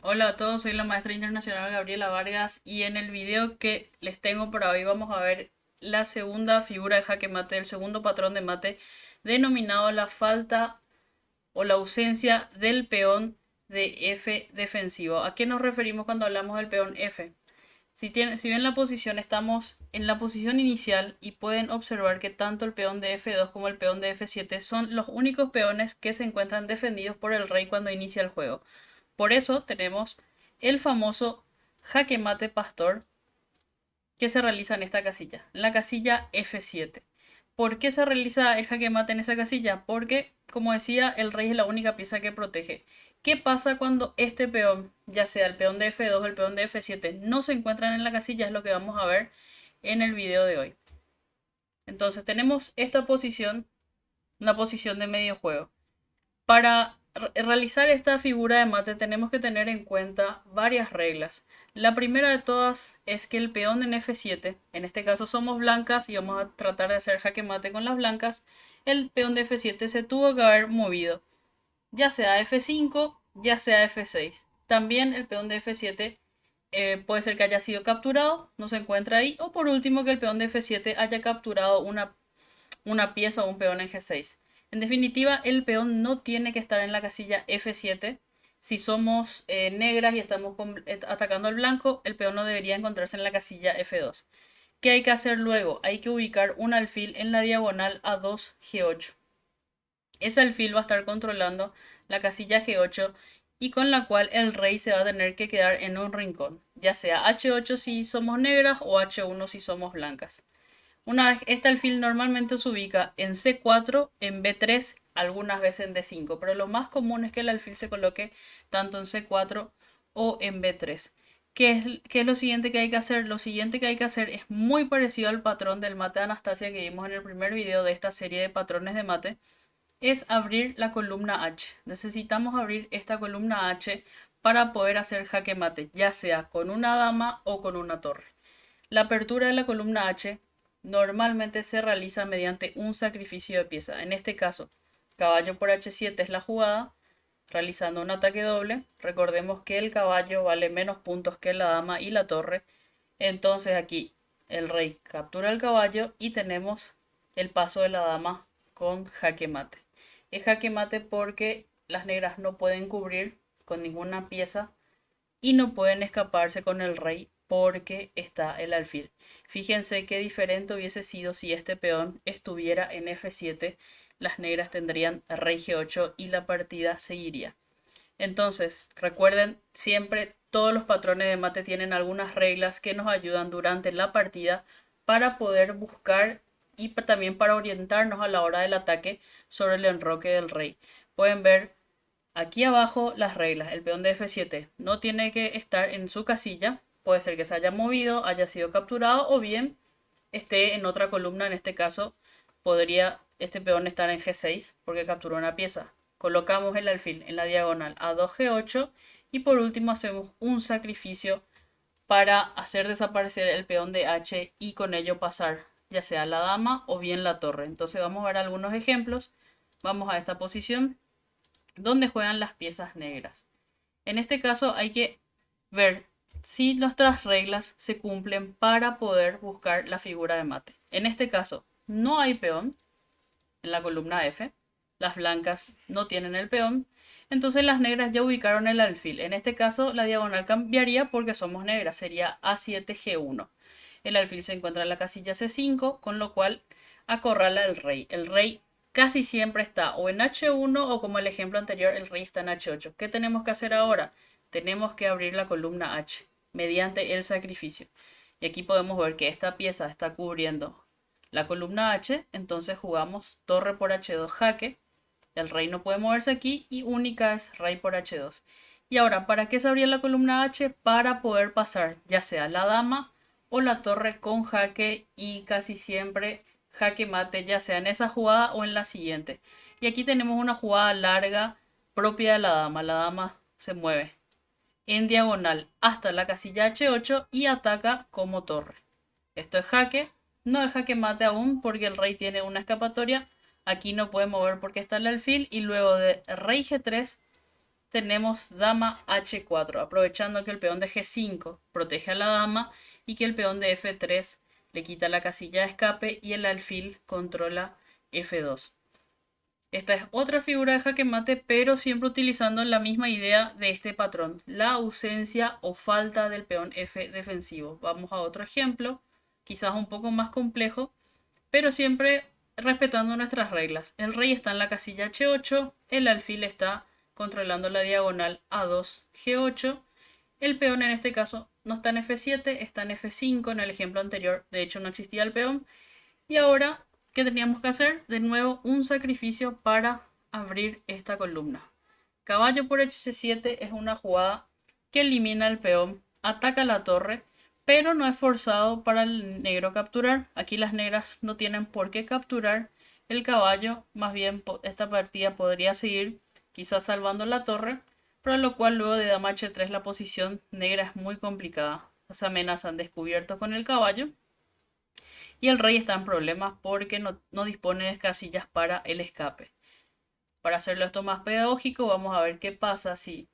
Hola a todos, soy la maestra internacional Gabriela Vargas y en el video que les tengo para hoy vamos a ver la segunda figura de jaque mate, el segundo patrón de mate, denominado la falta o la ausencia del peón de F defensivo. ¿A qué nos referimos cuando hablamos del peón F? Si ven la posición, estamos en la posición inicial y pueden observar que tanto el peón de F2 como el peón de F7 son los únicos peones que se encuentran defendidos por el rey cuando inicia el juego. Por eso tenemos el famoso jaque mate pastor que se realiza en esta casilla, en la casilla F7. ¿Por qué se realiza el jaque mate en esa casilla? Porque, como decía, el rey es la única pieza que protege. ¿Qué pasa cuando este peón, ya sea el peón de F2 o el peón de F7, no se encuentran en la casilla? Es lo que vamos a ver en el video de hoy. Entonces tenemos esta posición, una posición de medio juego. Para realizar esta figura de mate tenemos que tener en cuenta varias reglas. La primera de todas es que el peón en F7, en este caso somos blancas y vamos a tratar de hacer jaque mate con las blancas, el peón de F7 se tuvo que haber movido, ya sea F5, ya sea F6. También el peón de F7 puede ser que haya sido capturado, no se encuentra ahí, o por último que el peón de F7 haya capturado una pieza o un peón en G6. En definitiva, el peón no tiene que estar en la casilla F7. Si somos negras y estamos atacando al blanco, el peón no debería encontrarse en la casilla F2. ¿Qué hay que hacer luego? Hay que ubicar un alfil en la diagonal A2 G8. Ese alfil va a estar controlando la casilla G8 y con la cual el rey se va a tener que quedar en un rincón, ya sea H8 si somos negras o H1 si somos blancas. Una vez este alfil normalmente se ubica en C4, en B3, algunas veces en D5, pero lo más común es que el alfil se coloque tanto en C4 o en B3. ¿Qué es lo siguiente que hay que hacer? Lo siguiente que hay que hacer es muy parecido al patrón del mate de Anastasia que vimos en el primer video de esta serie de patrones de mate, es abrir la columna H. Necesitamos abrir esta columna H para poder hacer jaque mate, ya sea con una dama o con una torre. La apertura de la columna H normalmente se realiza mediante un sacrificio de pieza. En este caso, caballo por H7 es la jugada, realizando un ataque doble. Recordemos que el caballo vale menos puntos que la dama y la torre. Entonces aquí el rey captura el caballo y tenemos el paso de la dama con jaque mate. Es jaque mate porque las negras no pueden cubrir con ninguna pieza y no pueden escaparse con el rey porque está el alfil. Fíjense qué diferente hubiese sido si este peón estuviera en F7, las negras tendrían rey G8 y la partida seguiría. Entonces, recuerden siempre todos los patrones de mate tienen algunas reglas que nos ayudan durante la partida para poder buscar y también para orientarnos a la hora del ataque sobre el enroque del rey. Pueden ver aquí abajo las reglas. El peón de F7 no tiene que estar en su casilla. Puede ser que se haya movido, haya sido capturado o bien esté en otra columna. En este caso podría este peón estar en G6 porque capturó una pieza. Colocamos el alfil en la diagonal A2 G8 y por último hacemos un sacrificio para hacer desaparecer el peón de H y con ello pasar ya sea la dama o bien la torre. Entonces vamos a ver algunos ejemplos. Vamos a esta posición donde juegan las piezas negras. En este caso hay que ver si nuestras reglas se cumplen para poder buscar la figura de mate. En este caso no hay peón en la columna F, las blancas no tienen el peón, entonces las negras ya ubicaron el alfil. En este caso la diagonal cambiaría porque somos negras, sería A7G1. El alfil se encuentra en la casilla C5, con lo cual acorrala el rey. El rey casi siempre está o en H1 o como el ejemplo anterior, el rey está en H8. ¿Qué tenemos que hacer ahora? Tenemos que abrir la columna H mediante el sacrificio. Y aquí podemos ver que esta pieza está cubriendo la columna H, entonces jugamos torre por H2 jaque. El rey no puede moverse aquí y única es rey por H2. Y ahora, ¿para qué se abría la columna H? Para poder pasar ya sea la dama o la torre con jaque y casi siempre jaque mate, ya sea en esa jugada o en la siguiente. Y aquí tenemos una jugada larga propia de la dama. La dama se mueve en diagonal hasta la casilla H8 y ataca como torre. Esto es jaque, no es jaque mate aún porque el rey tiene una escapatoria. Aquí no puede mover porque está el alfil y luego de rey G3 tenemos dama H4, aprovechando que el peón de G5 protege a la dama y que el peón de F3 le quita la casilla de escape y el alfil controla F2. Esta es otra figura de jaque mate, pero siempre utilizando la misma idea de este patrón, la ausencia o falta del peón F defensivo. Vamos a otro ejemplo, quizás un poco más complejo, pero siempre respetando nuestras reglas. El rey está en la casilla H8, el alfil está controlando la diagonal A2, G8. El peón en este caso no está en F7, está en F5. En el ejemplo anterior, de hecho, no existía el peón. Y ahora, ¿qué teníamos que hacer? De nuevo, un sacrificio para abrir esta columna. Caballo por H7 es una jugada que elimina el peón, ataca la torre, pero no es forzado para el negro capturar. Aquí las negras no tienen por qué capturar el caballo, más bien esta partida podría seguir quizás salvando la torre, para lo cual luego de dama H3 la posición negra es muy complicada. Las amenazas descubiertos con el caballo y el rey está en problemas porque no dispone de casillas para el escape. Para hacerlo esto más pedagógico, vamos a ver qué pasa si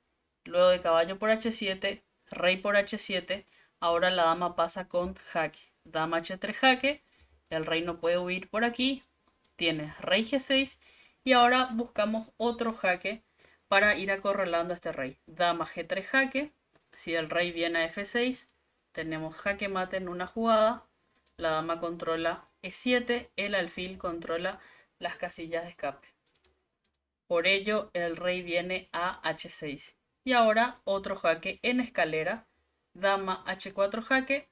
luego de caballo por H7, rey por H7, ahora la dama pasa con jaque. Dama H3 jaque, el rey no puede huir por aquí, tiene rey G6 y ahora buscamos otro jaque para ir acorralando a este rey. Dama G3 jaque, si el rey viene a F6, tenemos jaque mate en una jugada, la dama controla E7, el alfil controla las casillas de escape. Por ello, el rey viene a H6. Y ahora otro jaque en escalera. Dama H4 jaque.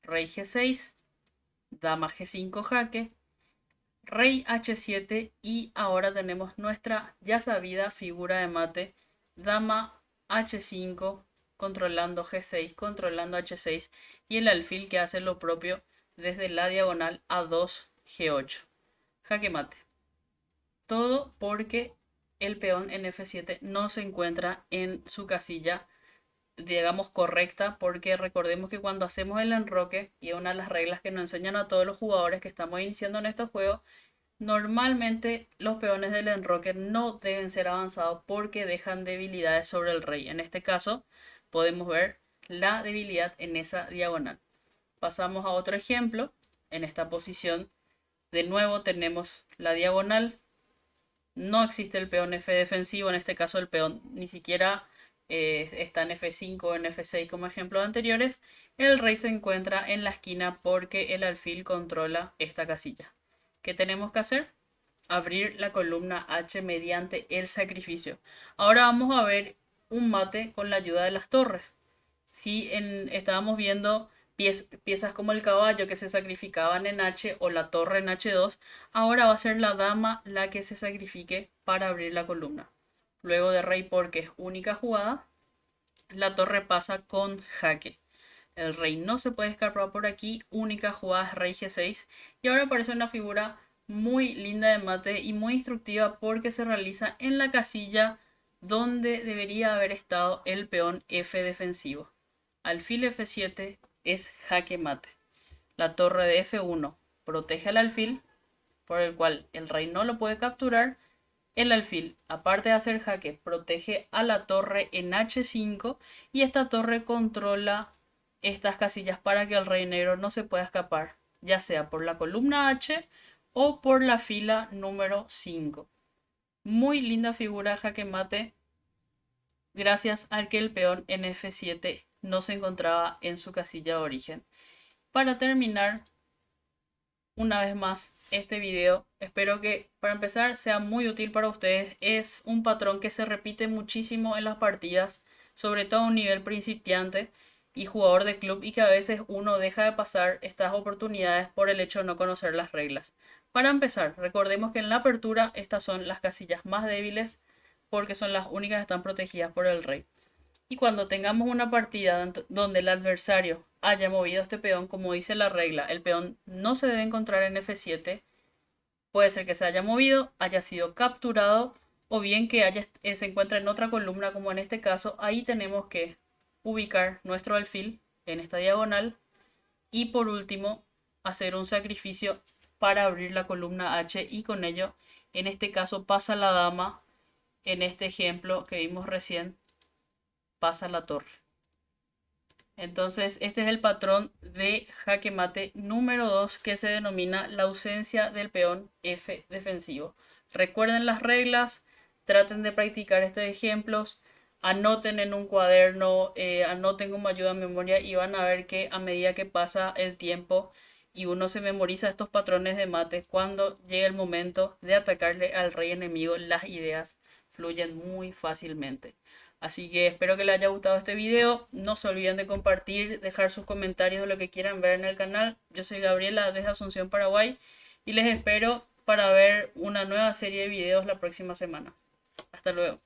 Rey G6. Dama G5 jaque. Rey H7. Y ahora tenemos nuestra ya sabida figura de mate. Dama H5 controlando G6, controlando H6. Y el alfil que hace lo propio desde la diagonal A2, G8. Jaque mate. Todo porque el peón en F7 no se encuentra en su casilla, digamos, correcta, porque recordemos que cuando hacemos el enroque, y una de las reglas que nos enseñan a todos los jugadores que estamos iniciando en estos juegos, normalmente los peones del enroque no deben ser avanzados porque dejan debilidades sobre el rey. En este caso, podemos ver la debilidad en esa diagonal. Pasamos a otro ejemplo. En esta posición, de nuevo tenemos la diagonal. No existe el peón F defensivo, en este caso el peón ni siquiera está en F5 o en F6 como ejemplos anteriores. El rey se encuentra en la esquina porque el alfil controla esta casilla. ¿Qué tenemos que hacer? Abrir la columna H mediante el sacrificio. Ahora vamos a ver un mate con la ayuda de las torres. Si estábamos viendo piezas como el caballo que se sacrificaban en H o la torre en H2, ahora va a ser la dama la que se sacrifique para abrir la columna. Luego de rey porque es única jugada, la torre pasa con jaque. El rey no se puede escapar por aquí, única jugada es rey G6 y ahora aparece una figura muy linda de mate y muy instructiva porque se realiza en la casilla donde debería haber estado el peón F defensivo. Alfil F7 es jaque mate. La torre de F1 protege al alfil, por el cual el rey no lo puede capturar. El alfil, aparte de hacer jaque, protege a la torre en H5 y esta torre controla estas casillas para que el rey negro no se pueda escapar, ya sea por la columna H o por la fila número 5. Muy linda figura jaque mate, gracias a que el peón en F7 no se encontraba en su casilla de origen. Para terminar, una vez más, este video, espero que para empezar sea muy útil para ustedes. Es un patrón que se repite muchísimo en las partidas, sobre todo a un nivel principiante y jugador de club, y que a veces uno deja de pasar estas oportunidades por el hecho de no conocer las reglas. Para empezar, recordemos que en la apertura estas son las casillas más débiles porque son las únicas que están protegidas por el rey. Y cuando tengamos una partida donde el adversario haya movido este peón, como dice la regla, el peón no se debe encontrar en F7. Puede ser que se haya movido, haya sido capturado o bien que se encuentre en otra columna, como en este caso. Ahí tenemos que ubicar nuestro alfil en esta diagonal y por último hacer un sacrificio para abrir la columna H y con ello, en este caso, pasa la dama en este ejemplo que vimos recién, pasa la torre. Entonces, este es el patrón de jaque mate número 2 que se denomina la ausencia del peón F defensivo. Recuerden las reglas, traten de practicar estos ejemplos, anoten en un cuaderno, anoten como ayuda a memoria y van a ver que a medida que pasa el tiempo y uno se memoriza estos patrones de mate, cuando llega el momento de atacarle al rey enemigo, las ideas fluyen muy fácilmente. Así que espero que les haya gustado este video. No se olviden de compartir, dejar sus comentarios de lo que quieran ver en el canal. Yo soy Gabriela desde Asunción, Paraguay, y les espero para ver una nueva serie de videos la próxima semana. Hasta luego.